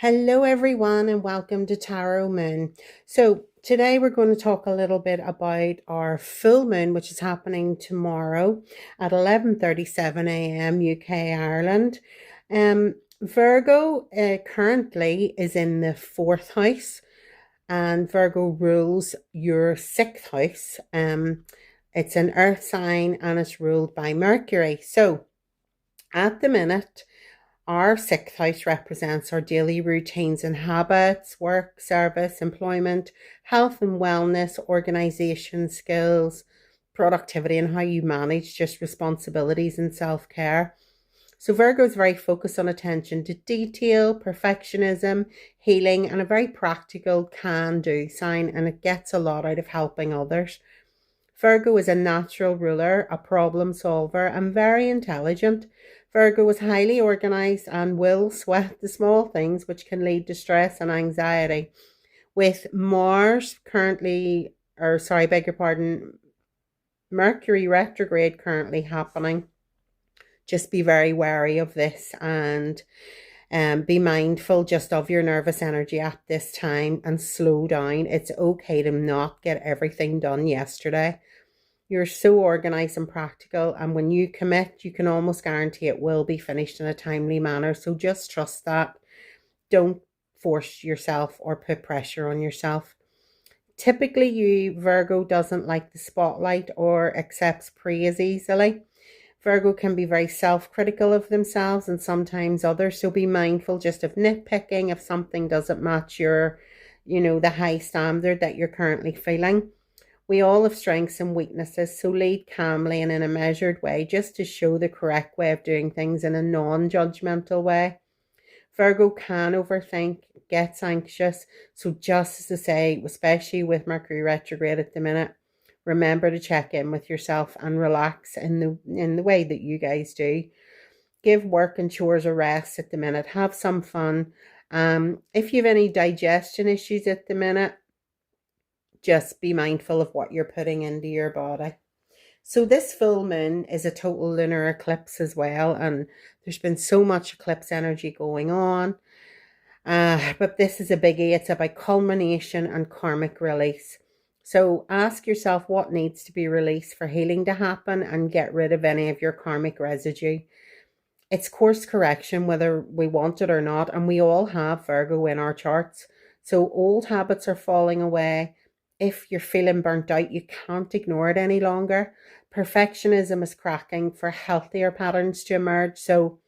Hello, everyone, and welcome to Tarot Moon. So, today we're going to talk a little bit about our full moon, which is happening tomorrow at 11:37 a.m. UK Ireland. Virgo currently is in the fourth house, and Virgo rules your sixth house. It's an earth sign and it's ruled by Mercury. So, at the minute, our sixth house represents our daily routines and habits, work, service, employment, health and wellness, organization skills, productivity, and how you manage just responsibilities and self care. So, Virgo is very focused on attention to detail, perfectionism, healing, and a very practical can do sign, and it gets a lot out of helping others. Virgo is a natural ruler, a problem solver, and very intelligent. Virgo is highly organized and will sweat the small things, which can lead to stress and anxiety. With Mars currently, or sorry, beg your pardon, Mercury retrograde currently happening, just be very wary of this and be mindful just of your nervous energy at this time and slow down. It's okay to not get everything done yesterday. You're so organized and practical, and when you commit, you can almost guarantee it will be finished in a timely manner. So just trust that. Don't force yourself or put pressure on yourself. Typically, Virgo doesn't like the spotlight or accepts praise easily. Virgo can be very self-critical of themselves and sometimes others. So be mindful just of nitpicking if something doesn't match your, the high standard that you're currently feeling. We all have strengths and weaknesses, so lead calmly and in a measured way just to show the correct way of doing things in a non-judgmental way. Virgo can overthink, gets anxious, so just as I say, especially with Mercury retrograde at the minute, remember to check in with yourself and relax in the way that you guys do. Give work and chores a rest at the minute. Have some fun. If you have any digestion issues at the minute, just be mindful of what you're putting into your body. So this full moon is a total lunar eclipse as well, and there's been so much eclipse energy going on. But this is a biggie. It's about culmination and karmic release. So ask yourself what needs to be released for healing to happen and get rid of any of your karmic residue. It's course correction, whether we want it or not, and we all have Virgo in our charts. So old habits are falling away. If you're feeling burnt out, you can't ignore it any longer. Perfectionism is cracking for healthier patterns to emerge. So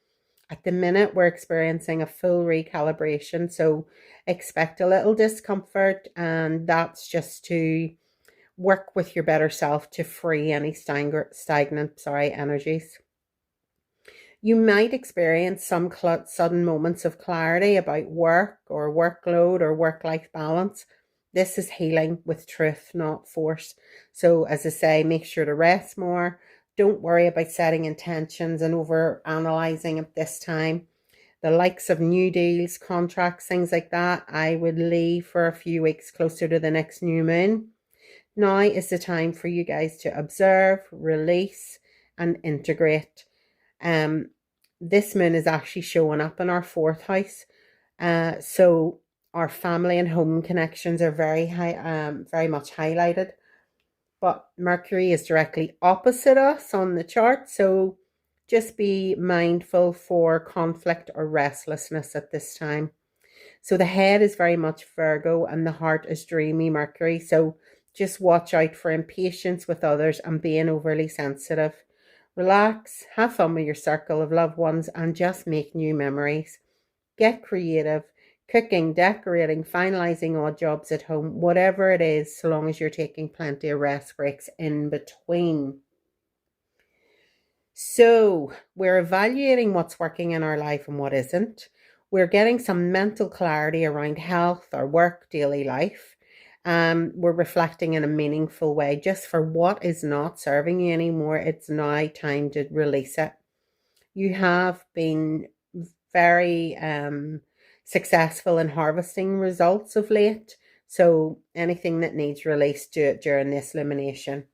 at the minute, we're experiencing a full recalibration. So expect a little discomfort, and that's just to work with your better self to free any stagnant energies. You might experience some sudden moments of clarity about work or workload or work-life balance. This is healing with truth, not force. So as I say, make sure to rest more. Don't worry about setting intentions and over analyzing at this time. The likes of new deals, contracts, things like that, I would leave for a few weeks closer to the next new moon. Now is the time for you guys to observe, release, and integrate. This moon is actually showing up in our fourth house. So our family and home connections are very much highlighted. But Mercury is directly opposite us on the chart, so just be mindful for conflict or restlessness at this time. So the head is very much Virgo and the heart is dreamy Mercury. So just watch out for impatience with others and being overly sensitive. Relax, have fun with your circle of loved ones, and just make new memories. Get creative. Cooking, decorating, finalizing odd jobs at home, whatever it is, so long as you're taking plenty of rest breaks in between. So we're evaluating what's working in our life and what isn't. We're getting some mental clarity around health, our work, daily life. We're reflecting in a meaningful way just for what is not serving you anymore. It's now time to release it. You have been very successful in harvesting results of late. So anything that needs release, do it during this elimination.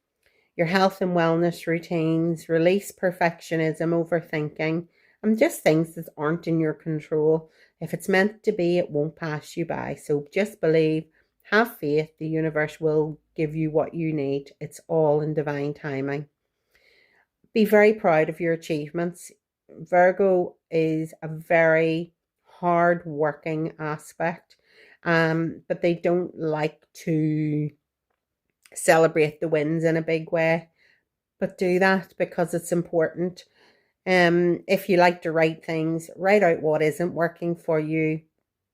Your health and wellness routines, release perfectionism, overthinking, and just things that aren't in your control. If it's meant to be, it won't pass you by. So just believe, have faith, the universe will give you what you need. It's all in divine timing. Be very proud of your achievements. Virgo is a very hard working aspect, but they don't like to celebrate the wins in a big way. But do that because it's important. If you like to write things, write out what isn't working for you,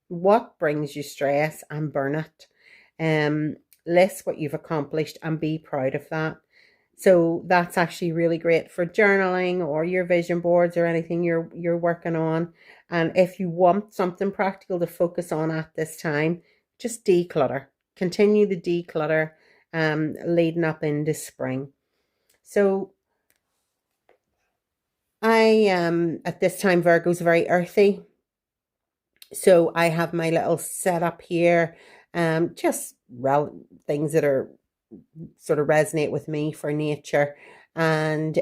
what brings you stress, and burn it. List what you've accomplished and be proud of that. So that's actually really great for journaling or your vision boards or anything you're working on. And if you want something practical to focus on at this time, just declutter. Continue the declutter leading up into spring. So I at this time Virgo's very earthy. So I have my little setup here, just things that are sort of resonate with me for nature, and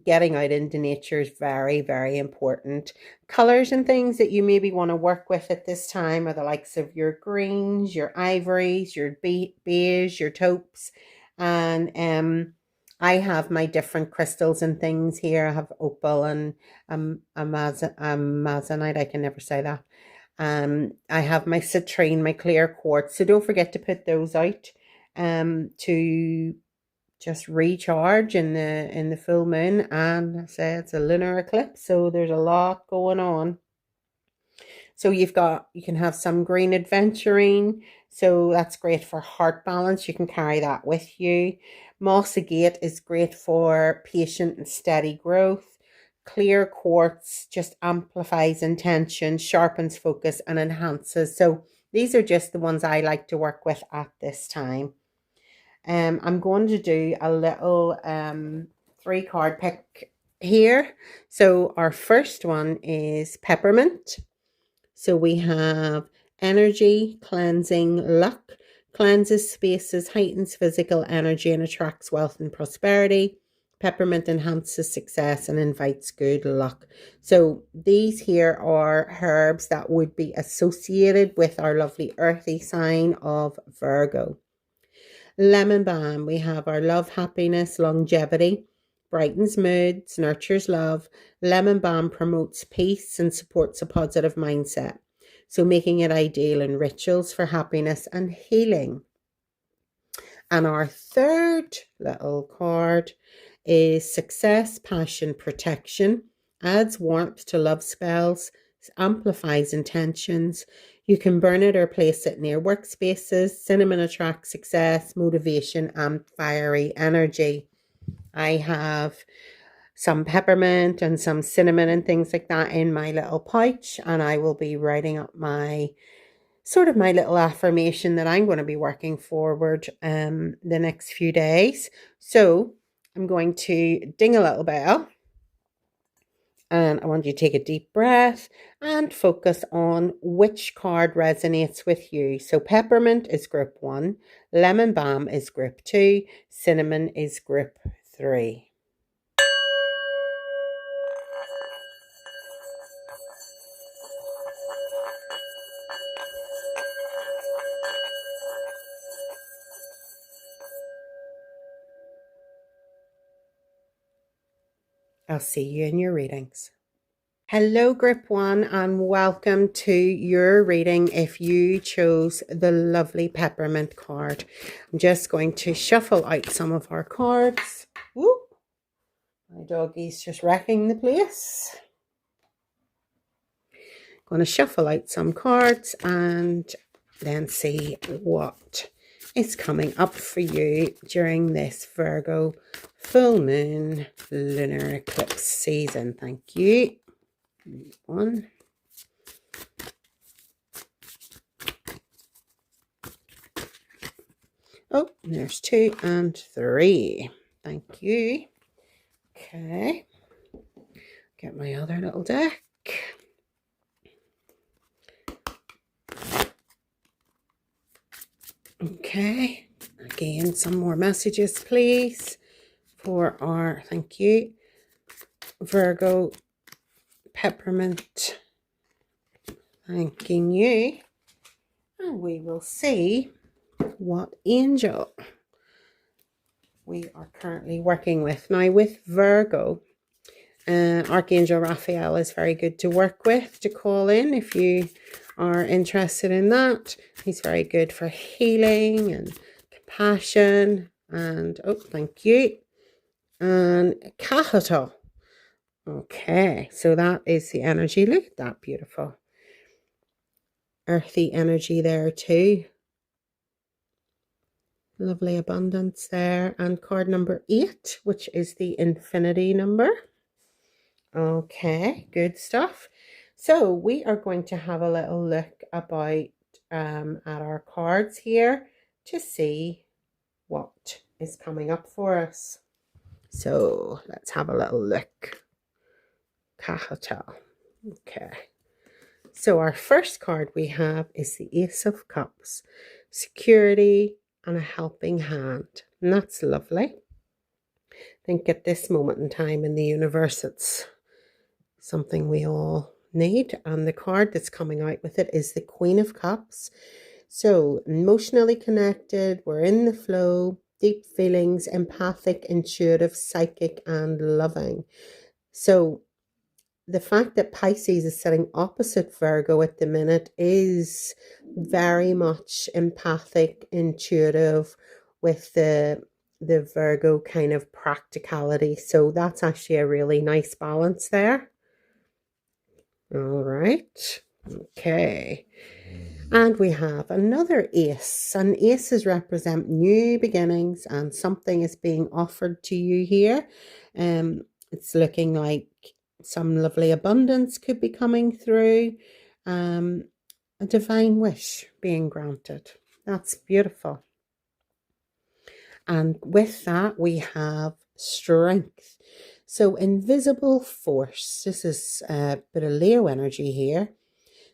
getting out into nature is very, very important. Colors and things that you maybe want to work with at this time are the likes of your greens, your ivories, your beige, your taupes, and I have my different crystals and things here. I have opal and amazonite. I can never say that. I have my citrine, my clear quartz. So don't forget to put those out to just recharge in the full moon. And I say it's a lunar eclipse, so there's a lot going on. So you can have some green adventuring. So that's great for heart balance. You can carry that with you. Moss agate is great for patient and steady growth. Clear quartz just amplifies intention, sharpens focus, and enhances. So these are just the ones I like to work with at this time. I'm going to do a little 3-card pick here. So our first one is Peppermint. So we have energy, cleansing, luck, cleanses spaces, heightens physical energy, and attracts wealth and prosperity. Peppermint enhances success and invites good luck. So these here are herbs that would be associated with our lovely earthy sign of Virgo. Lemon balm, we have our love, happiness, longevity, brightens moods, nurtures love. Lemon balm promotes peace and supports a positive mindset, so making it ideal in rituals for happiness and healing. And our third little card is success, passion, protection, adds warmth to love spells, amplifies intentions. You can burn it or place it near workspaces. Cinnamon attracts success, motivation, and fiery energy. I have some peppermint and some cinnamon and things like that in my little pouch, and I will be writing up my little affirmation that I'm going to be working forward the next few days. So I'm going to ding a little bell, and I want you to take a deep breath and focus on which card resonates with you. So peppermint is group 1, lemon balm is group 2, cinnamon is group 3. I'll see you in your readings. Hello, Group 1, and welcome to your reading if you chose the lovely Peppermint card. I'm just going to shuffle out some of our cards. Whoop. My doggy's just wrecking the place. Going to shuffle out some cards and then see what is coming up for you during this Virgo full moon lunar eclipse season. Thank you. 1. Oh, there's 2 and 3. Thank you. Okay. Get my other little deck. Okay. Again, some more messages, please, for our, thank you, Virgo Peppermint thanking you. And we will see what angel we are currently working with. Now with Virgo, Archangel Raphael is very good to work with, to call in if you are interested in that. He's very good for healing and compassion and, oh, thank you, and capital. Okay, so that is the energy. Look at that beautiful earthy energy there too. Lovely abundance there. And card number 8, which is the infinity number. Okay, good stuff. So we are going to have a little look about at our cards here to see what is coming up for us. So let's have a little look. Capital. Okay. So our first card we have is the Ace of Cups. Security and a helping hand. And that's lovely. I think at this moment in time in the universe, it's something we all need. And the card that's coming out with it is the Queen of Cups. So emotionally connected, we're in the flow, deep feelings, empathic, intuitive, psychic, and loving. So the fact that Pisces is sitting opposite Virgo at the minute is very much empathic, intuitive, with the Virgo kind of practicality. So that's actually a really nice balance there. All right. Okay. And we have another ace. And aces represent new beginnings, and something is being offered to you here. It's looking like some lovely abundance could be coming through. A divine wish being granted. That's beautiful. And with that, we have strength. So invisible force. This is a bit of Leo energy here.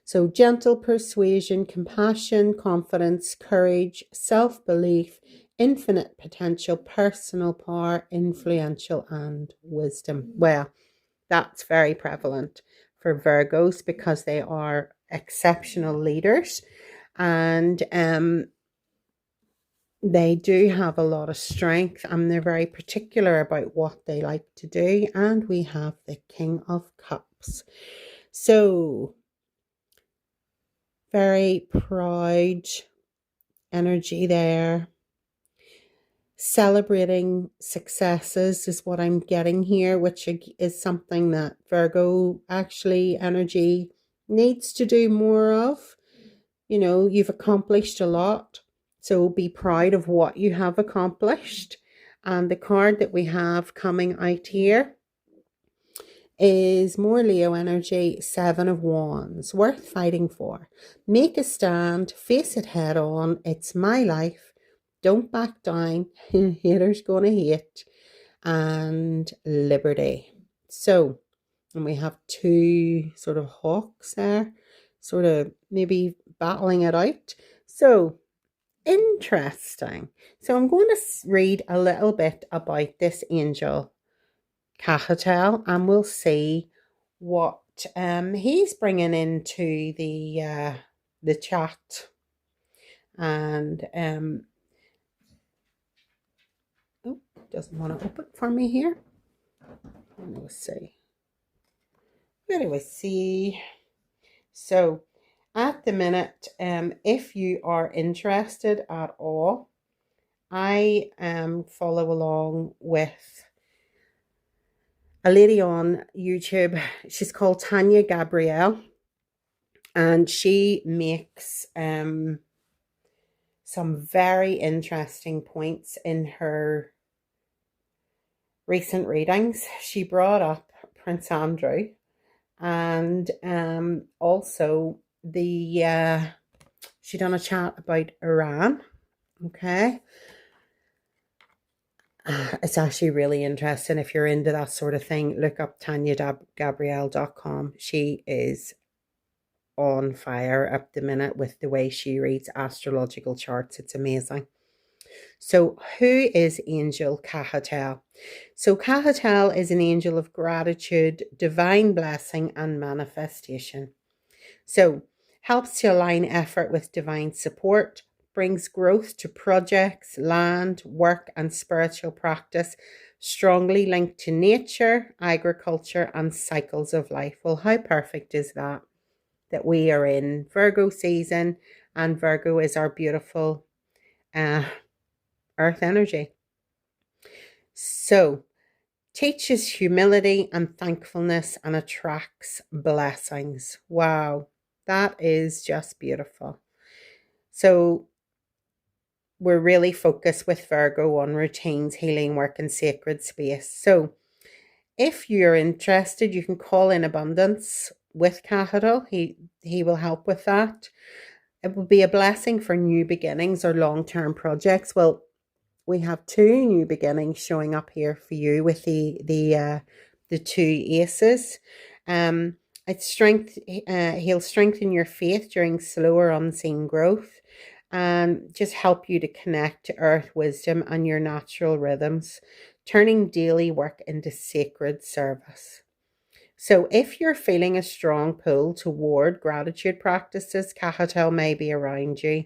So gentle persuasion, compassion, confidence, courage, self-belief, infinite potential, personal power, influential, and wisdom. Well, that's very prevalent for Virgos because they are exceptional leaders, and they do have a lot of strength, and they're very particular about what they like to do. And we have the King of Cups. So very proud energy there. Celebrating successes is what I'm getting here, which is something that Virgo actually energy needs to do more of. You know, you've accomplished a lot, so be proud of what you have accomplished. And the card that we have coming out here is more Leo energy, 7 of Wands, worth fighting for. Make a stand, face it head on. It's my life. Don't back down. Haters gonna hate. And liberty. So, and we have 2 sort of hawks there, sort of maybe battling it out. So, interesting. So I'm going to read a little bit about this angel Cahatel, and we'll see what he's bringing into the chat. And oh, doesn't want to open for me here. Let's see. Where do we see? So at the minute, if you are interested at all, I follow along with a lady on YouTube. She's called Tanya Gabrielle, and she makes some very interesting points in her recent readings. She brought up Prince Andrew, and also the she done a chat about Iran. Okay. It's actually really interesting. If you're into that sort of thing, look up TanyaGabrielle.com. She is on fire at the minute with the way she reads astrological charts. It's amazing. So who is Angel Cahatel? So Cahatel is an angel of gratitude, divine blessing, and manifestation. So helps to align effort with divine support, brings growth to projects, land, work, and spiritual practice, strongly linked to nature, agriculture, and cycles of life. Well, how perfect is that? That we are in Virgo season, and Virgo is our beautiful uh, earth energy. So, teaches humility and thankfulness and attracts blessings. Wow, that is just beautiful. So, we're really focused with Virgo on routines, healing work, and sacred space. So, if you're interested, you can call in Abundance with Capital. He will help with that. It will be a blessing for new beginnings or long-term projects. Well, we have two new beginnings showing up here for you with the two aces. It's strength. He'll strengthen your faith during slower unseen growth, and just help you to connect to earth wisdom and your natural rhythms, turning daily work into sacred service. So, if you're feeling a strong pull toward gratitude practices, Cahatel may be around you.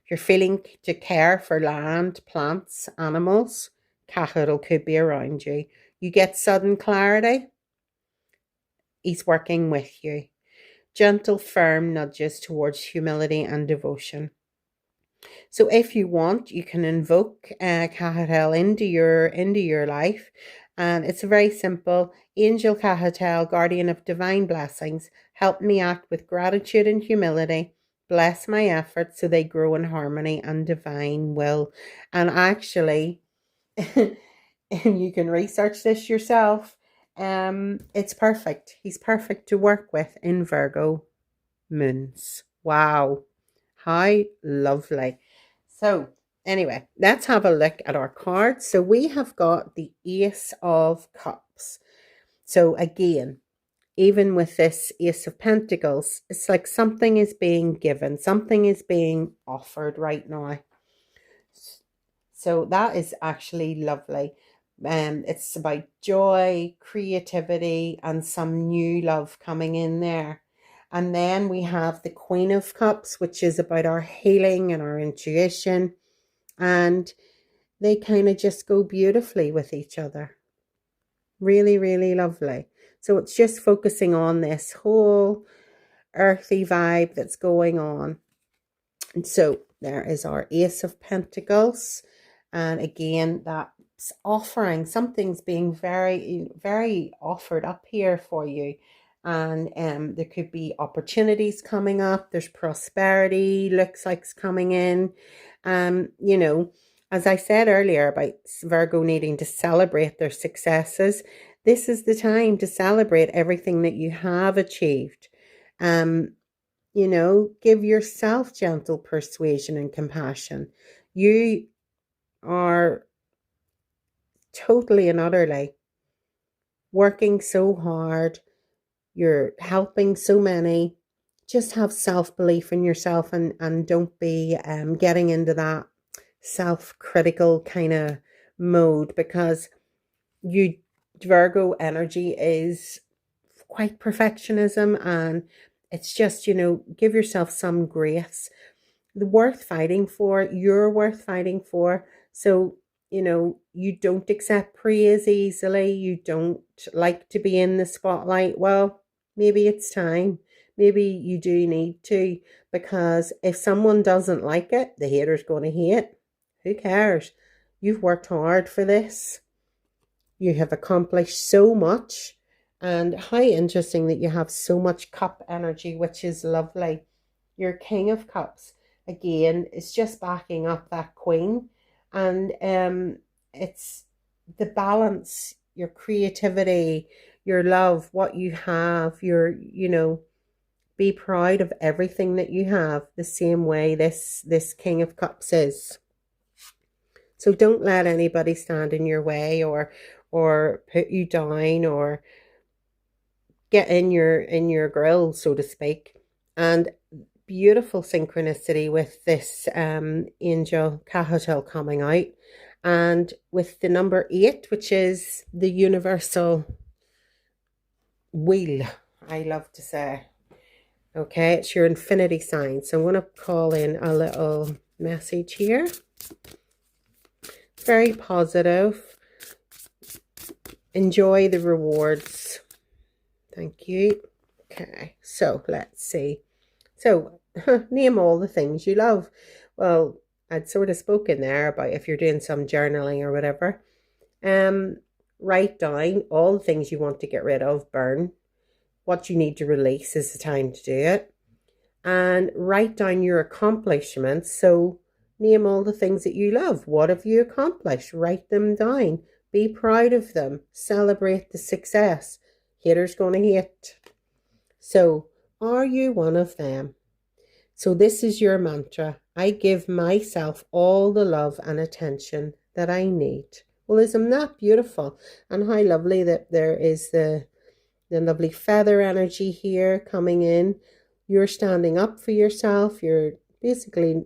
If you're feeling to care for land, plants, animals, Cahatel could be around you. You get sudden clarity, he's working with you. Gentle, firm nudges towards humility and devotion. So if you want, you can invoke Cahatel into your life. And it's very simple. Angel Cahatel, guardian of divine blessings, help me act with gratitude and humility. Bless my efforts so they grow in harmony and divine will. And actually, and you can research this yourself. It's perfect. He's perfect to work with in Virgo moons. Wow. How lovely. So, anyway, let's have a look at our cards. So, we have got the Ace of Cups. So, again, even with this Ace of Pentacles, it's like something is being given, something is being offered right now. So, that is actually lovely. It's about joy, creativity, and some new love coming in there. And then we have the Queen of Cups, which is about our healing and our intuition. And they kind of just go beautifully with each other. Really, really lovely. So it's just focusing on this whole earthy vibe that's going on. And so there is our Ace of Pentacles. And again, that's offering. Something's being very, very offered up here for you. And there could be opportunities coming up. There's prosperity, looks like it's coming in. You know, as I said earlier about Virgo needing to celebrate their successes, this is the time to celebrate everything that you have achieved. You know, give yourself gentle persuasion and compassion. You are totally and utterly working so hard. You're helping so many. Just have self-belief in yourself, and don't be getting into that self-critical kind of mode, because you Virgo energy is quite perfectionism, and it's just, you know, give yourself some grace. The worth fighting for, you're worth fighting for. So, you know, you don't accept praise easily. You don't like to be in the spotlight. Well, maybe it's time. Maybe you do need to, because if someone doesn't like it, the hater's going to hate. Who cares? You've worked hard for this. You have accomplished so much. And how interesting that you have so much cup energy, which is lovely. Your King of Cups, again, is just backing up that Queen. And it's the balance, your creativity, your love, what you have, you know, be proud of everything that you have, the same way this King of Cups is. So don't let anybody stand in your way or put you down or get in your grill, so to speak. And beautiful synchronicity with this angel Cahatel coming out, and with the number 8, which is the universal wheel, I love to say. Okay, it's your infinity sign. So I'm going to call in a little message here. Very positive. Enjoy the rewards. Thank you. Okay, so let's see. So name all the things you love. Well, I'd sort of spoken there about if you're doing some journaling or whatever. Write down all the things you want to get rid of, burn. What you need to release is the time to do it. And write down your accomplishments. So name all the things that you love. What have you accomplished? Write them down. Be proud of them. Celebrate the success. Haters gonna hate. So are you one of them? So this is your mantra. I give myself all the love and attention that I need. Well, isn't that beautiful? And how lovely that there is the lovely feather energy here coming in. You're standing up for yourself. You're basically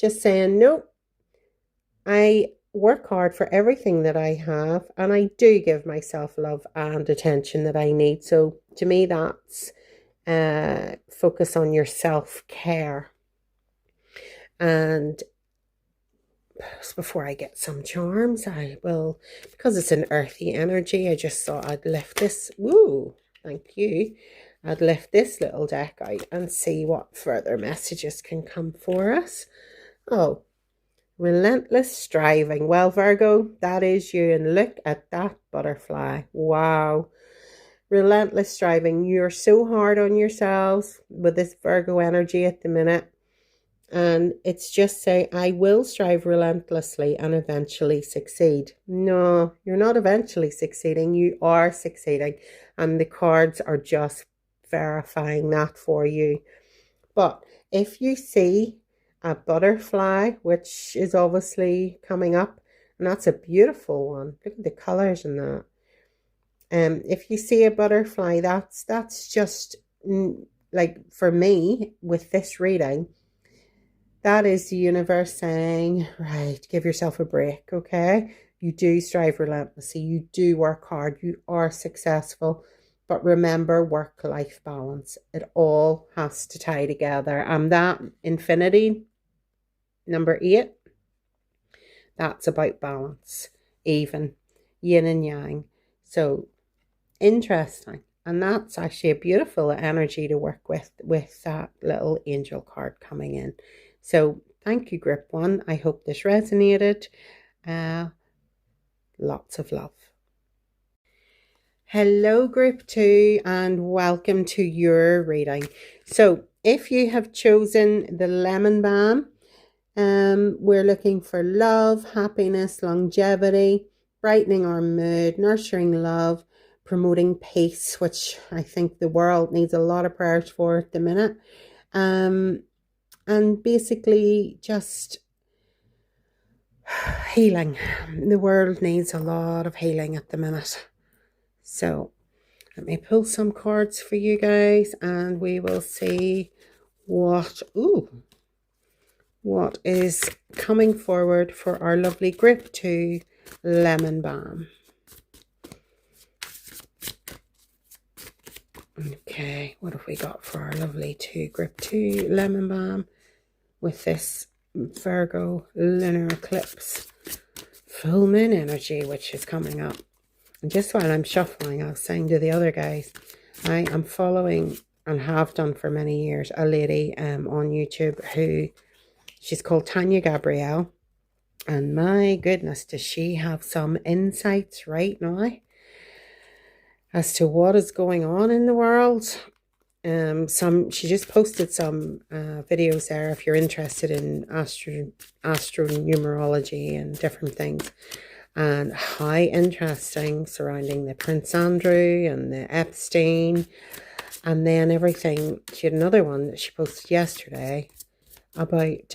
just saying, no, I work hard for everything that I have, and I do give myself love and attention that I need. So to me, that's focus on your self-care. And before I get some charms, I will, because it's an earthy energy, I just thought I'd lift this. Woo, thank you. I'd lift this little deck out and see what further messages can come for us. Oh, relentless striving. Well, Virgo, that is you. And look at that butterfly. Wow. Relentless striving. You're so hard on yourselves with this Virgo energy at the minute. And it's just say, I will strive relentlessly and eventually succeed. No, you're not eventually succeeding. You are succeeding. And the cards are just verifying that for you. But if you see a butterfly, which is obviously coming up, and that's a beautiful one. Look at the colors in that. If you see a butterfly, that's just like for me with this reading, that is the universe saying, right, give yourself a break, okay? You do strive relentlessly. You do work hard. You are successful. But remember, work-life balance. It all has to tie together. And that infinity, number 8, that's about balance, even, yin and yang. So, interesting. And that's actually a beautiful energy to work with that little angel card coming in. So thank you, Grip One. I hope this resonated. Lots of love. Hello, Group 2, and welcome to your reading. So if you have chosen the lemon balm, we're looking for love, happiness, longevity, brightening our mood, nurturing love, promoting peace, which I think the world needs a lot of prayers for at the minute. And basically just healing. The world needs a lot of healing at the minute. So let me pull some cards for you guys and we will see what is coming forward for our lovely Grip 2 lemon balm. Okay, what have we got for our lovely Grip 2 lemon balm with this Virgo lunar eclipse full moon energy, which is coming up. And just while I'm shuffling, I was saying to the other guys, I am following and have done for many years a lady on YouTube who, she's called Tanya Gabrielle. And my goodness, does she have some insights right now as to what is going on in the world. She just posted some videos there if you're interested in numerology and different things, and how interesting surrounding the Prince Andrew and the Epstein, and then everything. She had another one that she posted yesterday about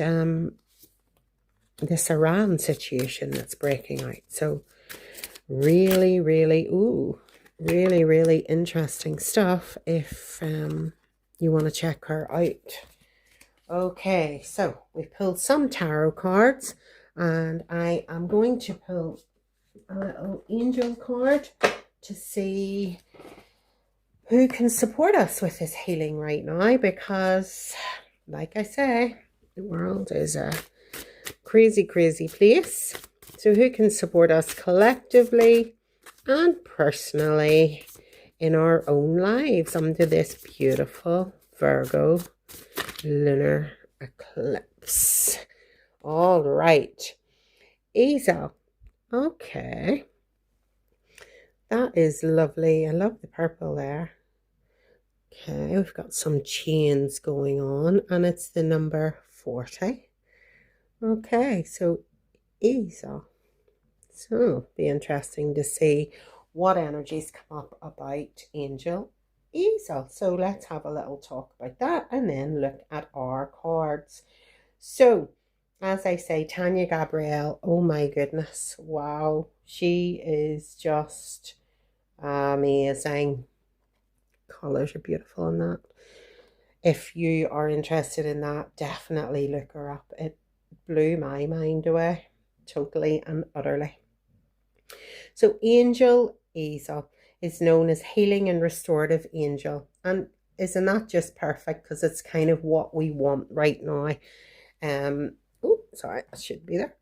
this Iran situation that's breaking out. So really, really, really, really interesting stuff if you want to check her out. Okay, so we pulled some tarot cards, and I am going to pull a little angel card to see who can support us with this healing right now, because like I say, the world is a crazy, crazy place. So who can support us collectively and personally in our own lives under this beautiful Virgo lunar eclipse? All right, Ezo. Okay, that is lovely. I love the purple there. Okay, we've got some chains going on, and it's the number 40. Okay, so Ezo. So be interesting to see what energies come up about Angel Ezo. So let's have a little talk about that and then look at our cards. So as I say, Tanya Gabrielle, oh my goodness, wow, she is just amazing. Colors are beautiful in that. If you are interested in that, definitely look her up. It blew my mind away, totally and utterly. So Angel Ezo is known as healing and restorative angel, and isn't that just perfect, because it's kind of what we want right now. Oh, sorry, I should be there.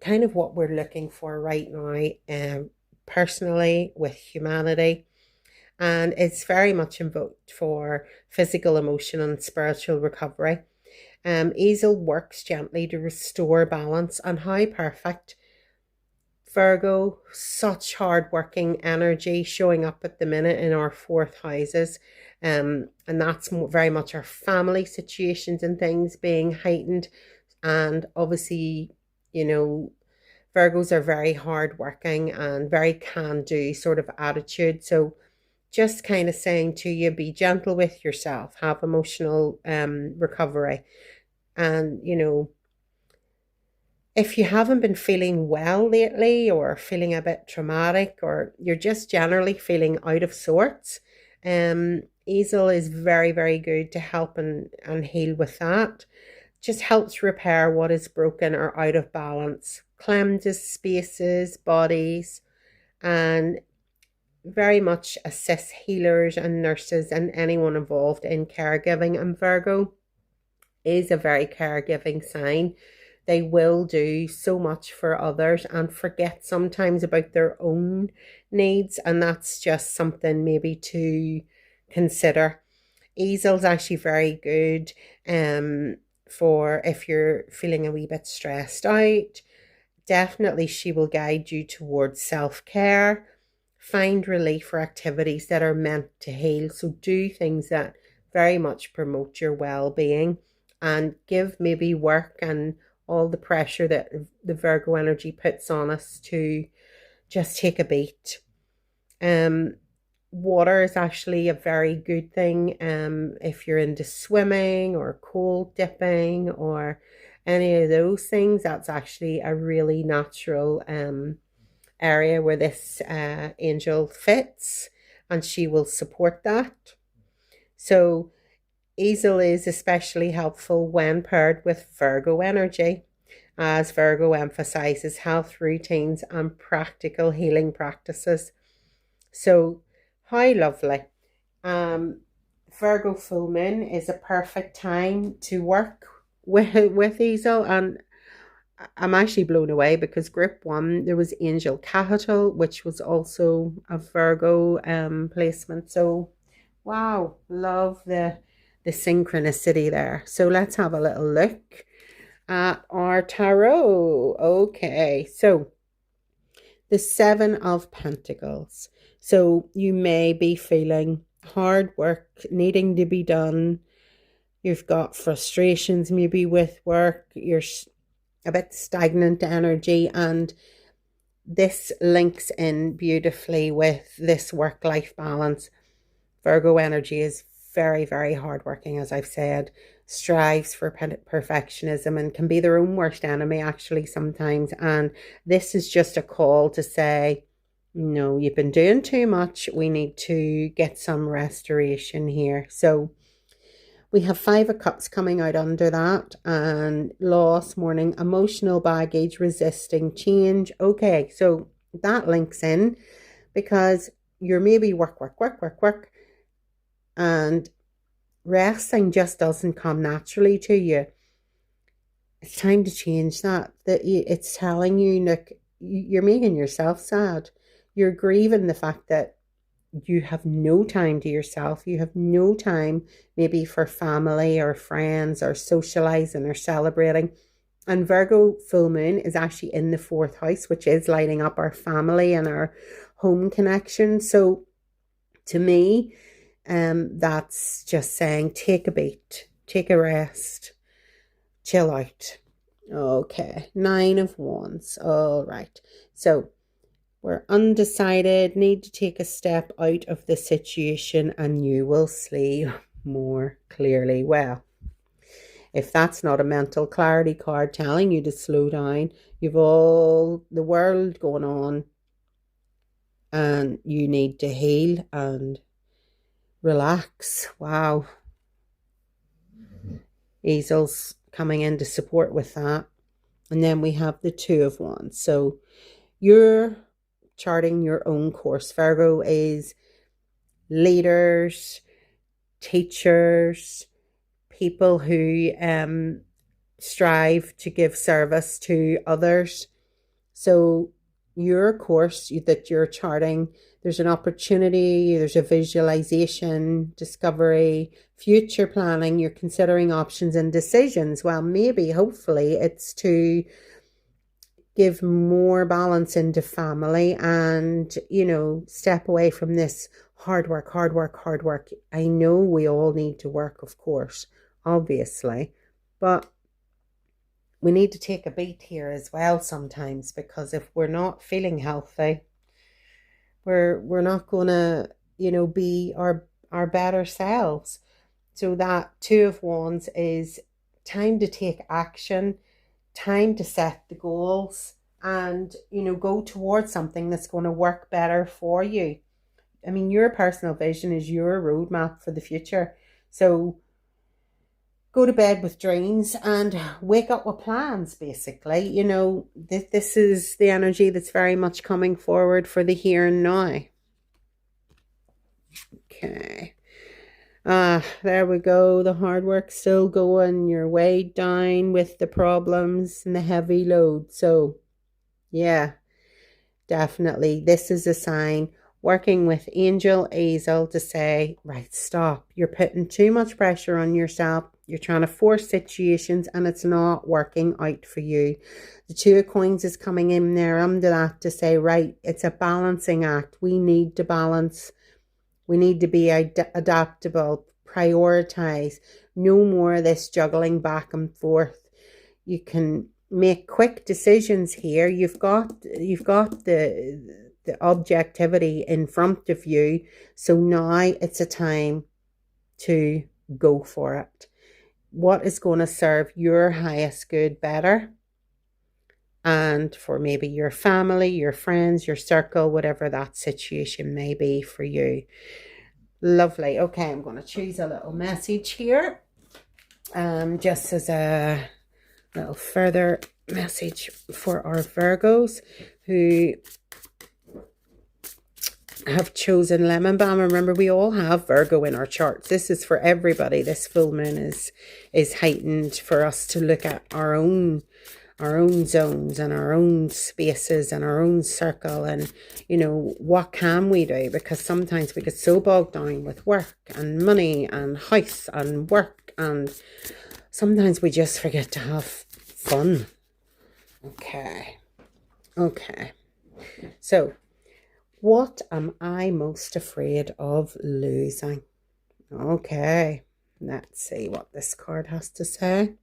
Kind of what we're looking for right now, personally with humanity. And it's very much invoked for physical, emotional, and spiritual recovery. Ezel works gently to restore balance, and how perfect. Virgo, such hard-working energy showing up at the minute in our fourth houses. And that's very much our family situations and things being heightened. And obviously, you know, Virgos are very hardworking and very can-do sort of attitude. So just kind of saying to you, be gentle with yourself, have emotional recovery. And, you know, if you haven't been feeling well lately, or feeling a bit traumatic, or you're just generally feeling out of sorts, Ezel is very, very good to help and heal with that. Just helps repair what is broken or out of balance, cleanses spaces, bodies, and very much assists healers and nurses and anyone involved in caregiving. And Virgo is a very caregiving sign. They will do so much for others and forget sometimes about their own needs, and that's just something maybe to consider. Ezel's actually very good for if you're feeling a wee bit stressed out. Definitely she will guide you towards self-care. Find relief for activities that are meant to heal. So do things that very much promote your well-being, and give maybe work and all the pressure that the Virgo energy puts on us to just take a beat. Water is actually a very good thing. If you're into swimming or cold dipping or any of those things, that's actually a really natural area where this angel fits, and she will support that. So Ezel is especially helpful when paired with Virgo energy, as Virgo emphasizes health routines and practical healing practices. So, how lovely. Virgo full moon is a perfect time to work with Ezel, and I'm actually blown away because group one, there was Angel Capital, which was also a Virgo placement. So, wow, love the synchronicity there. So let's have a little look at our tarot. Okay, so the Seven of Pentacles. So you may be feeling hard work needing to be done. You've got frustrations maybe with work. You're a bit stagnant energy, and this links in beautifully with this work-life balance. Virgo energy is very, very hardworking, as I've said, strives for perfectionism and can be their own worst enemy actually sometimes. And this is just a call to say, no, you've been doing too much. We need to get some restoration here. So we have Five of Cups coming out under that, and loss, mourning, emotional baggage, resisting change. Okay, so that links in because you're maybe work, and resting just doesn't come naturally to you. It's time to change that. It's telling you, look, you're making yourself sad. You're grieving the fact that you have no time to yourself. You have no time maybe for family or friends or socializing or celebrating. And Virgo full moon is actually in the fourth house, which is lighting up our family and our home connection. So to me, that's just saying take a beat, take a rest, chill out. Okay, 9 of Wands. All right. So we're undecided, need to take a step out of the situation, and you will see more clearly. Well, if that's not a mental clarity card telling you to slow down, you've all the world going on and you need to heal and relax. Wow. Easels coming in to support with that. And then we have the 2 of Wands. So you're charting your own course. Virgo is leaders, teachers, people who strive to give service to others. So your course that you're charting, there's an opportunity, there's a visualization, discovery, future planning. You're considering options and decisions. Well, maybe, hopefully, it's to give more balance into family and, step away from this hard work. I know we all need to work, of course, obviously, but we need to take a beat here as well sometimes, because if we're not feeling healthy, we're not gonna, be our better selves. So that 2 of Wands is time to take action, time to set the goals, and go towards something that's going to work better for you. I mean, your personal vision is your roadmap for the future. So go to bed with dreams and wake up with plans, basically. This is the energy that's very much coming forward for the here and now. Okay. There we go. The hard work's still going. You're weighed down with the problems and the heavy load. So, yeah, definitely. This is a sign. Working with Angel Hazel to say, right, stop. You're putting too much pressure on yourself. You're trying to force situations and it's not working out for you. The 2 of Coins is coming in there under that to say, right, it's a balancing act. We need to balance. We need to be adaptable, prioritize. No more of this juggling back and forth. You can make quick decisions here. You've got the objectivity in front of you. So now it's a time to go for it. What is going to serve your highest good better? And for maybe your family, your friends, your circle, whatever that situation may be for you. Lovely. Okay, I'm going to choose a little message here. Just as a little further message for our Virgos who have chosen lemon balm. Remember, we all have Virgo in our charts. This is for everybody. This full moon is heightened for us to look at our own zones and our own spaces and our own circle, and what can we do, because sometimes we get so bogged down with work and money and house and work, and sometimes we just forget to have fun. Okay, so what am I most afraid of losing? Okay, let's see what this card has to say.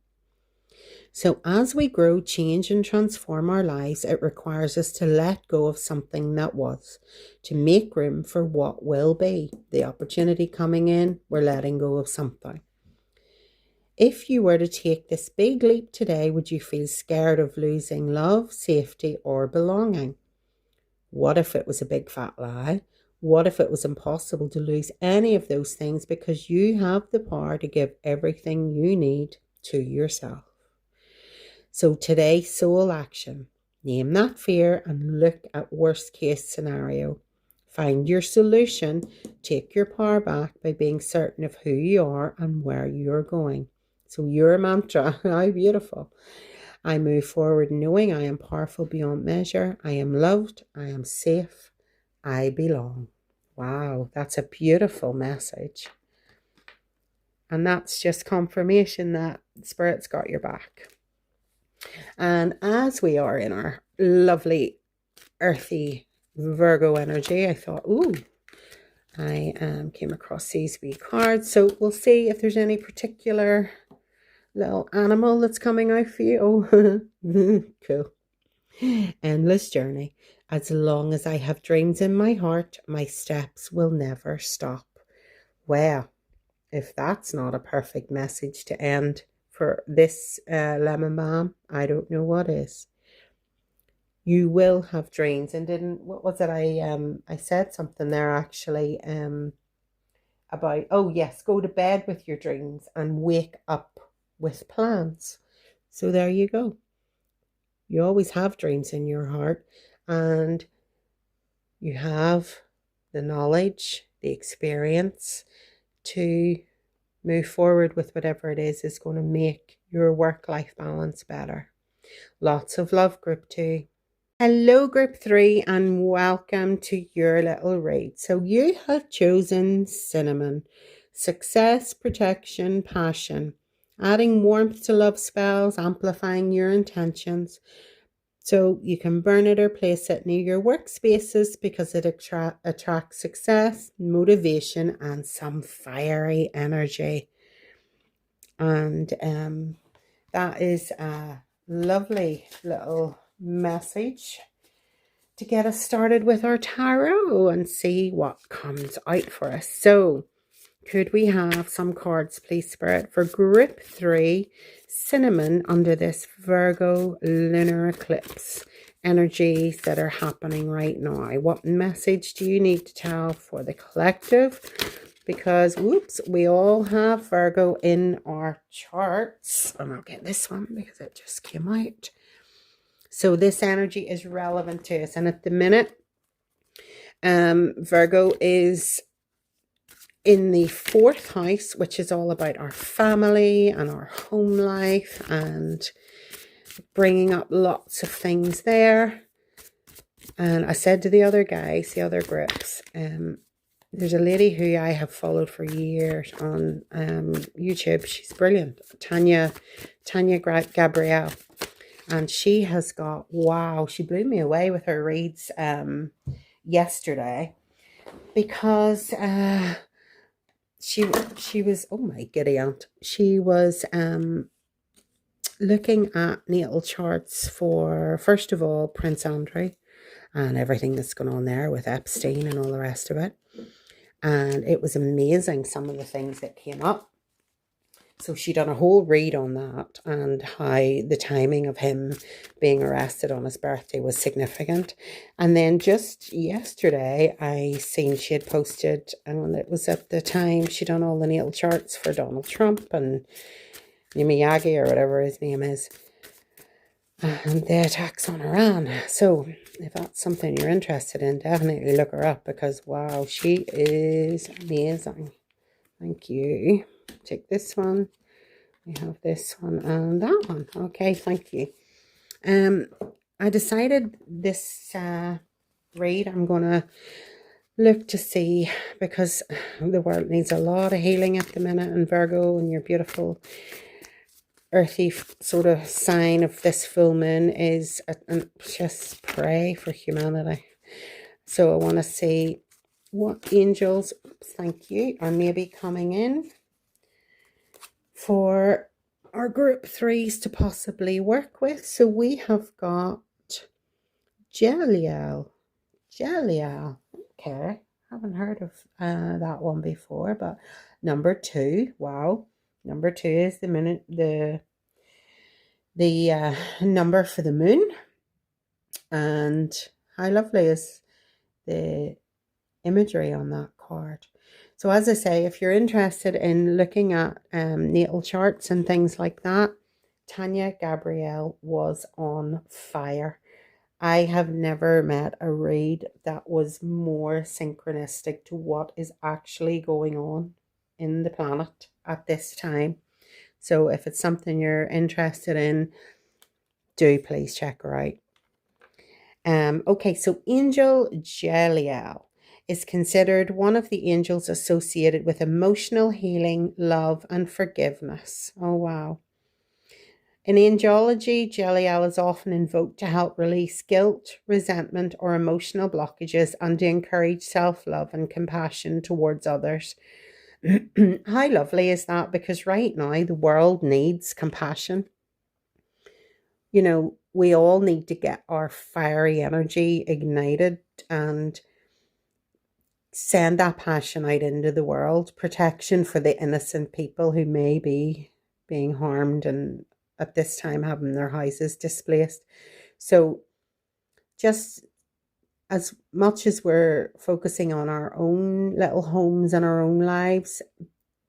So as we grow, change and transform our lives, it requires us to let go of something that was, to make room for what will be. The opportunity coming in, we're letting go of something. If you were to take this big leap today, would you feel scared of losing love, safety, or belonging? What if it was a big fat lie? What if it was impossible to lose any of those things because you have the power to give everything you need to yourself? So today, soul action. Name that fear and look at worst case scenario. Find your solution. Take your power back by being certain of who you are and where you're going. So your mantra, how beautiful. I move forward knowing I am powerful beyond measure. I am loved. I am safe. I belong. Wow, that's a beautiful message. And that's just confirmation that Spirit's got your back. And as we are in our lovely earthy Virgo energy, I thought, ooh, I came across these wee cards. So we'll see if there's any particular little animal that's coming out for you. Oh, cool. Endless journey. As long as I have dreams in my heart, my steps will never stop. Well, if that's not a perfect message to end for this lemon balm, I don't know what is. You will have dreams. And what was it? I said something there actually about, oh yes, go to bed with your dreams and wake up with plans. So there you go. You always have dreams in your heart, and you have the knowledge, the experience to move forward with whatever it is going to make your work-life balance better. Lots of love, Group 2. Hello, Group 3, and welcome to your little read. So you have chosen cinnamon. Success, protection, passion. Adding warmth to love spells, amplifying your intentions. So you can burn it or place it near your workspaces because it attracts success, motivation, and some fiery energy. And that is a lovely little message to get us started with our tarot and see what comes out for us. So could we have some cards, please, Spirit, for Group 3, cinnamon, under this Virgo lunar eclipse energies that are happening right now? What message do you need to tell for the collective? Because, whoops, we all have Virgo in our charts. And I'll get this one because it just came out. So this energy is relevant to us. And at the minute, Virgo is in the 4th house, which is all about our family and our home life and bringing up lots of things there. And I said to the other guys, the other groups, there's a lady who I have followed for years on YouTube. She's brilliant. Tanya Gabrielle. And she has got, wow, she blew me away with her reads yesterday because she was, oh my giddy aunt, she was looking at natal charts for, first of all, Prince Andrew and everything that's going on there with Epstein and all the rest of it. And it was amazing, some of the things that came up. So she done a whole read on that and how the timing of him being arrested on his birthday was significant. And then just yesterday, I seen she had posted, and it was at the time she done all the natal charts for Donald Trump and Miyagi or whatever his name is, and the attacks on Iran. So if that's something you're interested in, definitely look her up because, wow, she is amazing. Thank you. Take this one. We have this one and that one. Okay, thank you. I decided this read I'm going to look to see, because the world needs a lot of healing at the minute, and Virgo and your beautiful earthy sort of sign of this full moon is just pray for humanity. So I want to see what angels, thank you, are maybe coming in for our Group 3s to possibly work with. So we have got Jeliel. Okay, haven't heard of that one before, but number 2, wow. Number 2 is the number for the moon. And how lovely is the imagery on that card. So as I say, if you're interested in looking at natal charts and things like that, Tanya Gabrielle was on fire. I have never met a read that was more synchronistic to what is actually going on in the planet at this time. So if it's something you're interested in, do please check her out. Okay, so Angel Jeliel is considered one of the angels associated with emotional healing, love, and forgiveness. Oh, wow. In angelology, Jeliel is often invoked to help release guilt, resentment, or emotional blockages and to encourage self love and compassion towards others. How lovely is that? Because right now the world needs compassion. You know, we all need to get our fiery energy ignited and send that passion out into the world. Protection for the innocent people who may be being harmed and at this time having their houses displaced. So, just as much as we're focusing on our own little homes and our own lives,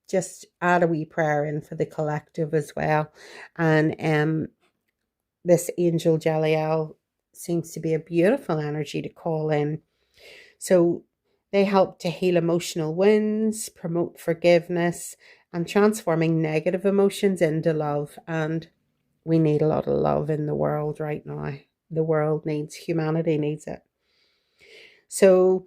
just add a wee prayer in for the collective as well. And this angel Jeliel seems to be a beautiful energy to call in. So they help to heal emotional wounds, promote forgiveness, and transforming negative emotions into love. And we need a lot of love in the world right now. The world needs, humanity needs it. So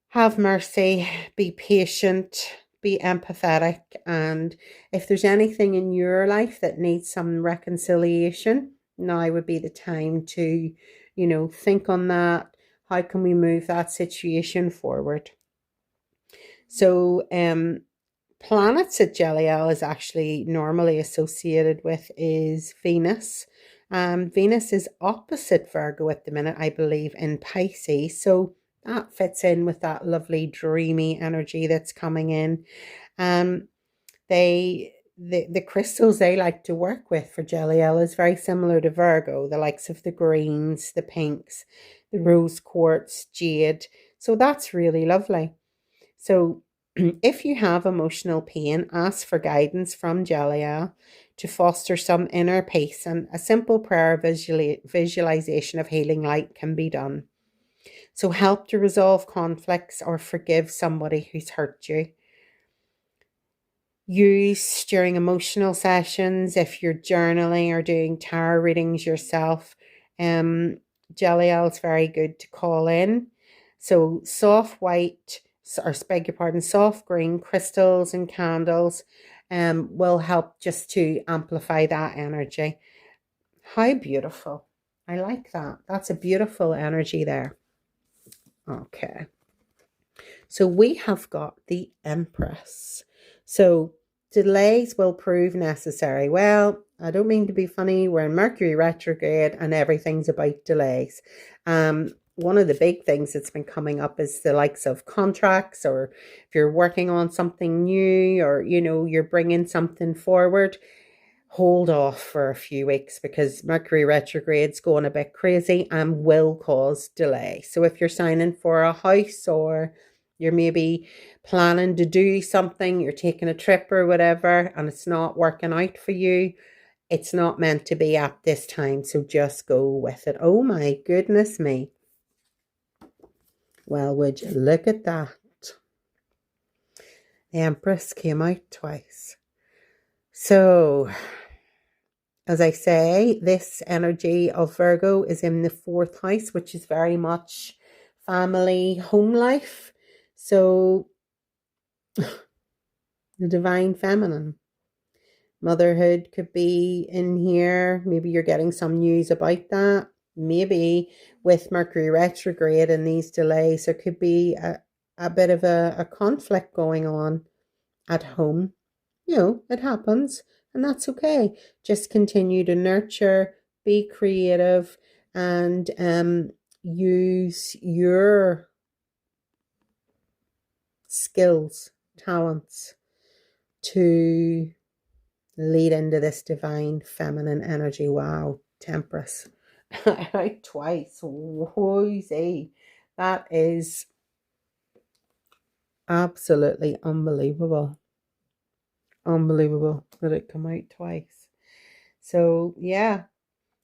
have mercy, be patient, be empathetic. And if there's anything in your life that needs some reconciliation, now would be the time to, think on that. How can we move that situation forward? So, planets that Jeliel is actually normally associated with is Venus. Venus is opposite Virgo at the minute, I believe, in Pisces. So that fits in with that lovely dreamy energy that's coming in. The crystals they like to work with for Jeliel is very similar to Virgo, the likes of the greens, the pinks, the rose quartz, jade. So that's really lovely. So if you have emotional pain, ask for guidance from Jeliel to foster some inner peace, and a simple prayer visualization of healing light can be done. So help to resolve conflicts or forgive somebody who's hurt you. Use during emotional sessions if you're journaling or doing tarot readings yourself. Jeliel is very good to call in. So soft white, or beg your pardon, soft green crystals and candles will help just to amplify that energy. How beautiful. I like that. That's a beautiful energy there. Okay. So we have got the Empress. So delays will prove necessary. Well, I don't mean to be funny. We're in Mercury retrograde and everything's about delays. One of the big things that's been coming up is the likes of contracts, or if you're working on something new, or, you're bringing something forward, hold off for a few weeks because Mercury retrograde's going a bit crazy and will cause delay. So if you're signing for a house, or you're maybe planning to do something, you're taking a trip or whatever, and it's not working out for you, it's not meant to be at this time. So just go with it. Oh my goodness me. Well, would you look at that? The Empress came out twice. So, as I say, this energy of Virgo is in the 4th house, which is very much family, home life. So, the divine feminine. Motherhood could be in here. Maybe you're getting some news about that. Maybe with Mercury retrograde and these delays, there could be a bit of a conflict going on at home. It happens, and that's okay. Just continue to nurture, be creative, and use your skills, talents to lead into this divine feminine energy. Wow, Temperance. Twice. Whoosey. That is absolutely unbelievable. Unbelievable that it come out twice. So yeah,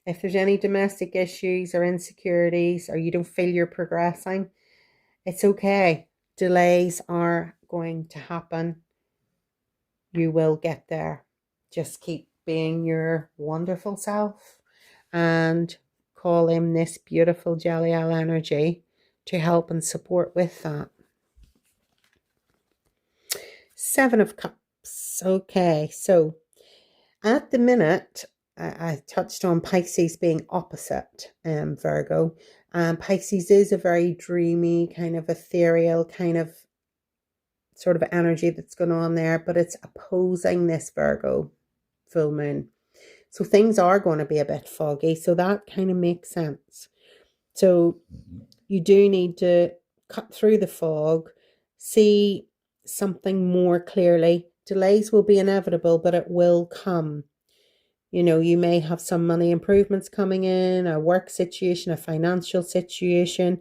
If there's any domestic issues or insecurities, or you don't feel you're progressing, it's okay. Delays are going to happen. You will get there. Just keep being your wonderful self and call in this beautiful Jeliel energy to help and support with that. Seven of Cups. Okay, so at the minute, I touched on Pisces being opposite Virgo. Pisces is a very dreamy, kind of ethereal, kind of sort of energy that's going on there, but it's opposing this Virgo full moon. So things are going to be a bit foggy. So that kind of makes sense. So you do need to cut through the fog, see something more clearly. Delays will be inevitable, but it will come. You know, you may have some money improvements coming in, a work situation, a financial situation.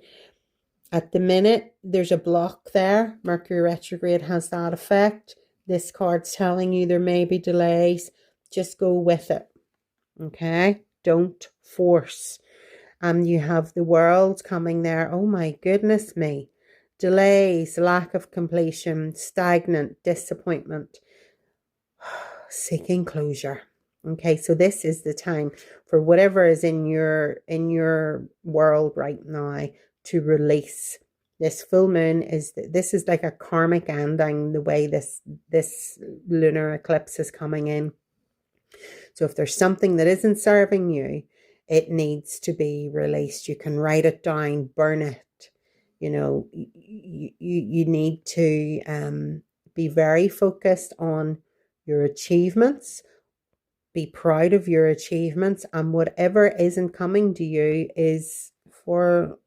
At the minute, there's a block there. Mercury retrograde has that effect. This card's telling you there may be delays. Just go with it. Okay? Don't force. You have the world coming there. Oh my goodness me. Delays, lack of completion, stagnant, disappointment, seeking closure. Okay, so this is the time for whatever is in your world right now to release. This full moon this is like a karmic ending, the way this lunar eclipse is coming in. So if there's something that isn't serving you, it needs to be released. You can write it down, burn it. You know, you need to be very focused on your achievements. Be proud of your achievements, and whatever isn't coming to you is for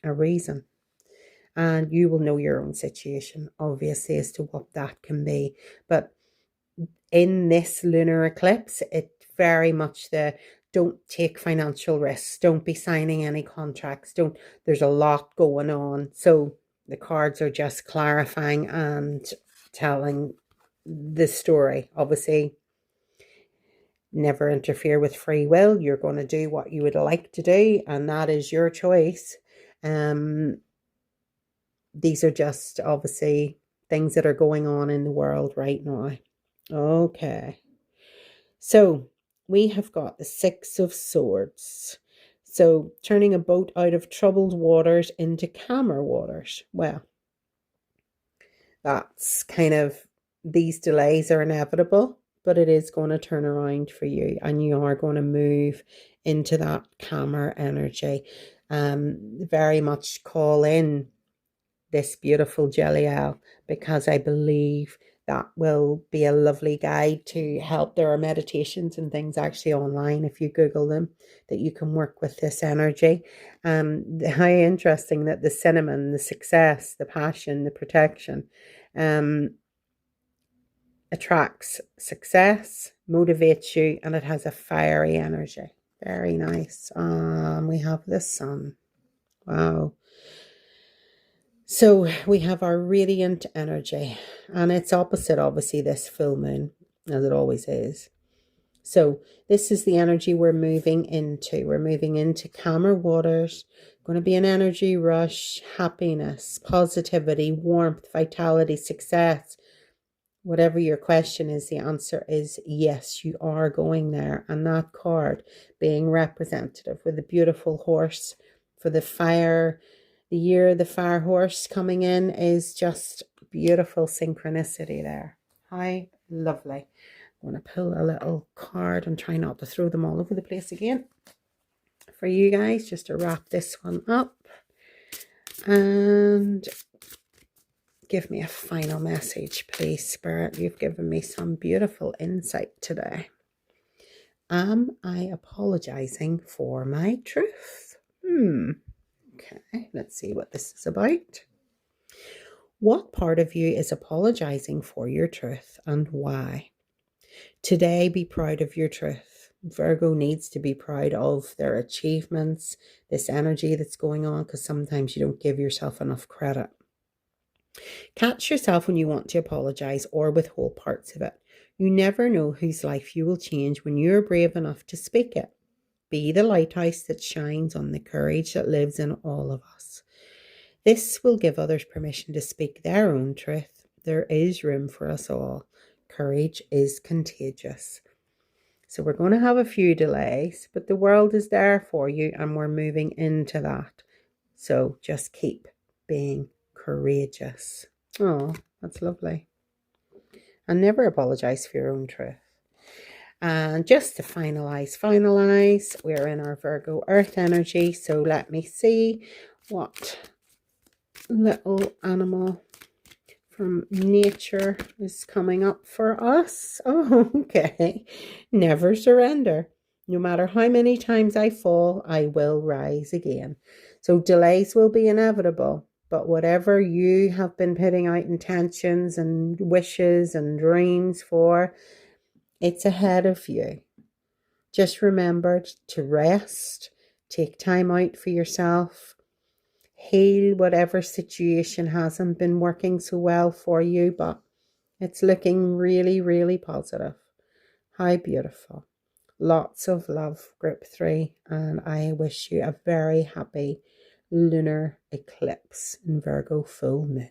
a reason. And you will know your own situation, obviously, as to what that can be. But in this lunar eclipse, it very much don't take financial risks. Don't be signing any contracts. There's a lot going on. So the cards are just clarifying and telling the story. Obviously, never interfere with free will. You're going to do what you would like to do, and that is your choice. These are just obviously things that are going on in the world right now. Okay. So we have got the Six of Swords. So turning a boat out of troubled waters into calmer waters. Well, that's kind of, these delays are inevitable, but it is going to turn around for you, and you are going to move into that calmer energy. Very much call in this beautiful Jeliel, because I believe that will be a lovely guide to help. There are meditations and things actually online, if you Google them, that you can work with this energy. How interesting that the cinnamon, the success, the passion, the protection, attracts success, motivates you, and it has a fiery energy. Very nice. We have the sun. Wow. So we have our radiant energy, and it's opposite, obviously, this full moon, as it always is. So this is the energy we're moving into. We're moving into calmer waters. Going to be an energy rush, happiness, positivity, warmth, vitality, success. Whatever your question is, the answer is yes, you are going there. And that card being representative with a beautiful horse for the fire, the year the fire horse coming in, is just beautiful synchronicity there. Hi, lovely. I'm going to pull a little card and try not to throw them all over the place again for you guys, just to wrap this one up. And give me a final message, please, Spirit. You've given me some beautiful insight today. Am I apologizing for my truth? Okay, let's see what this is about. What part of you is apologizing for your truth, and why? Today, be proud of your truth. Virgo needs to be proud of their achievements, this energy that's going on, because sometimes you don't give yourself enough credit. Catch yourself when you want to apologize or withhold parts of it. You never know whose life you will change when you're brave enough to speak it. Be the lighthouse that shines on the courage that lives in all of us. This will give others permission to speak their own truth. There is room for us all. Courage is contagious. So we're going to have a few delays, but the world is there for you and we're moving into that. So just keep being courageous. Oh, that's lovely. And never apologize for your own truth. And just to finalize, we're in our Virgo earth energy. So let me see what little animal from nature is coming up for us. Oh, okay. Never surrender. No matter how many times I fall, I will rise again. So delays will be inevitable, but whatever you have been putting out intentions and wishes and dreams for, it's ahead of you. Just remember to rest, take time out for yourself, heal whatever situation hasn't been working so well for you, but it's looking really, really positive. How beautiful. Lots of love, group 3, and I wish you a very happy lunar eclipse in Virgo full moon.